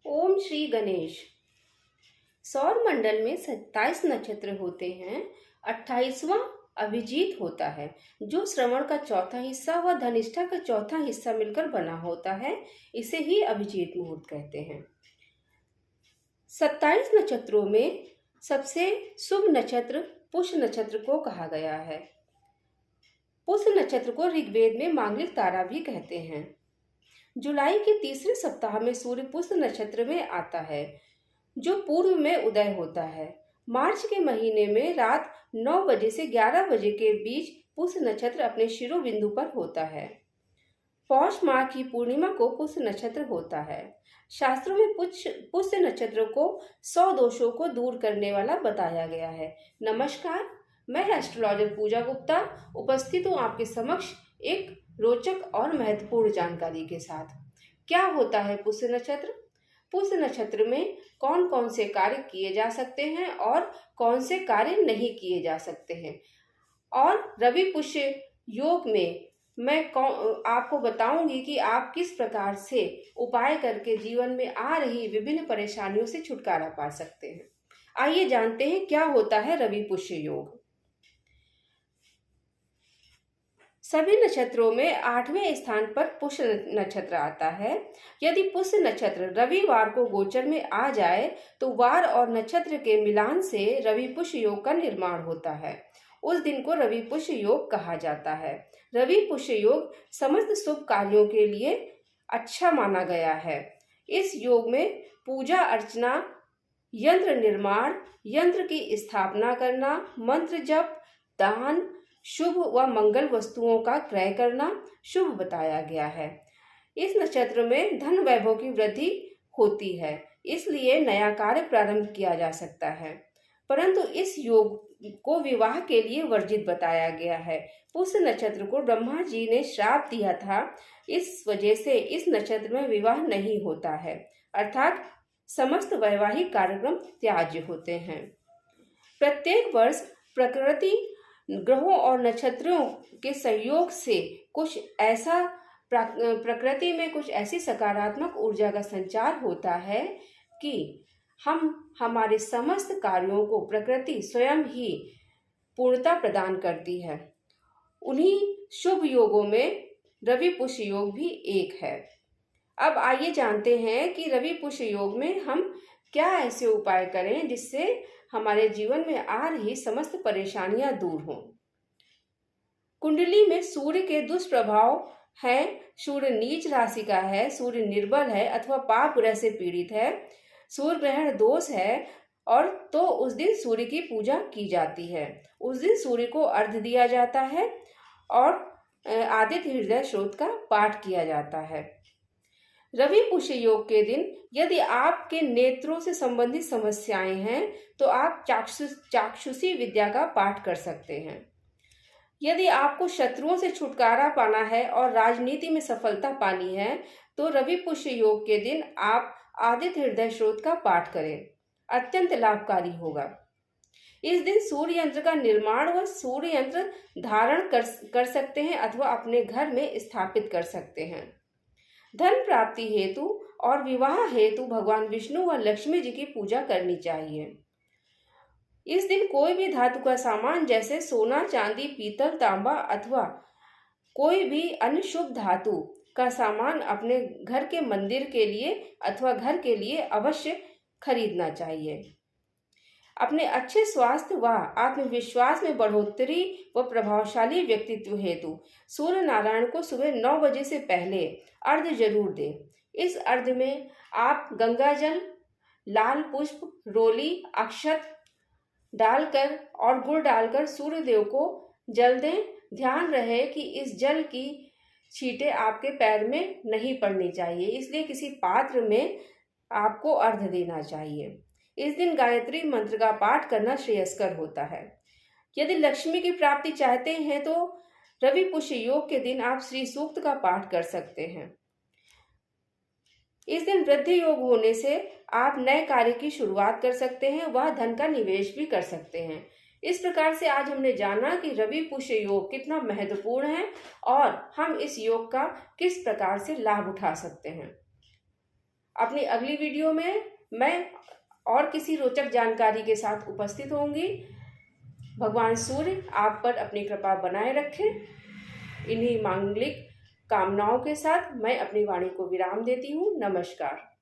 ओम श्री गणेश। सौर मंडल में 27 नक्षत्र होते हैं। 28वां अभिजीत होता है, जो श्रवण का चौथा हिस्सा व धनिष्ठा का चौथा हिस्सा मिलकर बना होता है। इसे ही अभिजीत मुहूर्त कहते हैं। 27 नक्षत्रों में सबसे शुभ नक्षत्र पुष्य नक्षत्र को कहा गया है। पुष्य नक्षत्र को ऋग्वेद में मांगलिक तारा भी कहते हैं। जुलाई के तीसरे सप्ताह में सूर्य पुष्य नक्षत्र में आता है, जो पूर्व में उदय होता है। मार्च के महीने में रात 9 बजे से 11 बजे के बीच पुष्य नक्षत्र अपने शिरोबिंदु पर होता है। पौष माह की पूर्णिमा को पुष्य नक्षत्र होता है। शास्त्रों में पुष्य नक्षत्र को 100 दोषों को दूर करने वाला बताया गया है। नमस्कार, मैं एस्ट्रोलॉजर पूजा गुप्ता उपस्थित हूँ आपके समक्ष एक रोचक और महत्वपूर्ण जानकारी के साथ। क्या होता है पुष्य नक्षत्र? पुष्य नक्षत्र में कौन कौन से कार्य किए जा सकते हैं और कौन से कार्य नहीं किए जा सकते हैं, और रवि पुष्य योग में मैं आपको बताऊंगी कि आप किस प्रकार से उपाय करके जीवन में आ रही विभिन्न परेशानियों से छुटकारा पा सकते हैं। आइए जानते हैं क्या होता है रवि पुष्य योग। सभी नक्षत्रों में 8वें स्थान पर पुष्य नक्षत्र आता है। यदि पुष्य नक्षत्र रविवार को गोचर में आ जाए तो वार और नक्षत्र के मिलान से रवि पुष्य योग का निर्माण होता है। उस दिन को रवि पुष्य योग कहा जाता है। रवि पुष्य योग समस्त शुभ कार्यों के लिए अच्छा माना गया है। इस योग में पूजा अर्चना, यंत्र निर्माण, यंत्र की स्थापना करना, मंत्र जप, दान, शुभ व मंगल वस्तुओं का क्रय करना शुभ बताया गया है। इस नक्षत्र में धन वैभव की वृद्धि होती है, इसलिए नया कार्य प्रारंभ किया जा सकता है। परंतु इस योग को विवाह के लिए वर्जित बताया गया है। पुष्य नक्षत्र को ब्रह्मा जी ने श्राप दिया था, इस वजह से इस नक्षत्र में विवाह नहीं होता है, अर्थात समस्त वैवाहिक कार्यक्रम त्याज्य होते हैं। प्रत्येक वर्ष प्रकृति, ग्रहों और नक्षत्रों के सहयोग से प्रकृति में कुछ ऐसी सकारात्मक ऊर्जा का संचार होता है कि हम हमारे समस्त कार्यों को प्रकृति स्वयं ही पूर्णता प्रदान करती है। उन्हीं शुभ योगों में रवि पुष्य योग भी एक है। अब आइए जानते हैं कि रवि पुष्य योग में हम क्या ऐसे उपाय करें जिससे हमारे जीवन में आ रही समस्त परेशानियां दूर हों। कुंडली में सूर्य के दुष्प्रभाव है। सूर्य नीच राशि का है, सूर्य निर्बल है अथवा पाप ग्रह से पीड़ित है, सूर्य ग्रहण दोष है, और तो उस दिन सूर्य की पूजा की जाती है। उस दिन सूर्य को अर्घ्य दिया जाता है और आदित्य हृदय स्रोत का पाठ किया जाता है। रवि पुष्य योग के दिन यदि आपके नेत्रों से संबंधित समस्याएं हैं तो आप चाक्षुषी विद्या का पाठ कर सकते हैं। यदि आपको शत्रुओं से छुटकारा पाना है और राजनीति में सफलता पानी है तो रवि पुष्य योग के दिन आप आदित्य हृदय स्रोत का पाठ करें, अत्यंत लाभकारी होगा। इस दिन सूर्य यंत्र का निर्माण व सूर्य यंत्र धारण कर सकते हैं अथवा अपने घर में स्थापित कर सकते हैं। धन प्राप्ति हेतु और विवाह हेतु भगवान विष्णु व लक्ष्मी जी की पूजा करनी चाहिए। इस दिन कोई भी धातु का सामान जैसे सोना, चांदी, पीतल, तांबा अथवा कोई भी अन्य शुभ धातु का सामान अपने घर के मंदिर के लिए अथवा घर के लिए अवश्य खरीदना चाहिए। अपने अच्छे स्वास्थ्य व आत्मविश्वास में बढ़ोतरी व प्रभावशाली व्यक्तित्व हेतु सूर्य नारायण को सुबह 9 बजे से पहले अर्घ्य जरूर दें। इस अर्घ्य में आप गंगा जल, लाल पुष्प, रोली, अक्षत डालकर और गुड़ डालकर सूर्य देव को जल दें। ध्यान रहे कि इस जल की छींटे आपके पैर में नहीं पड़नी चाहिए, इसलिए किसी पात्र में आपको अर्घ्य देना चाहिए। इस दिन गायत्री मंत्र का पाठ करना श्रेयस्कर होता है। यदि लक्ष्मी की प्राप्ति चाहते हैं तो रवि पुष्य योग के दिन आप श्री सूक्त का पाठ कर सकते हैं। इस दिन वृद्धि योग होने से आप नए कार्य की शुरुआत कर सकते हैं, वह धन का निवेश भी कर सकते हैं। इस प्रकार से आज हमने जाना कि रवि पुष्य योग कितना महत्वपूर्ण है और हम इस योग का किस प्रकार से लाभ उठा सकते हैं। अपनी अगली वीडियो में मैं और किसी रोचक जानकारी के साथ उपस्थित होंगी। भगवान सूर्य आप पर अपनी कृपा बनाए रखें। इन्हीं मांगलिक कामनाओं के साथ मैं अपनी वाणी को विराम देती हूँ। नमस्कार।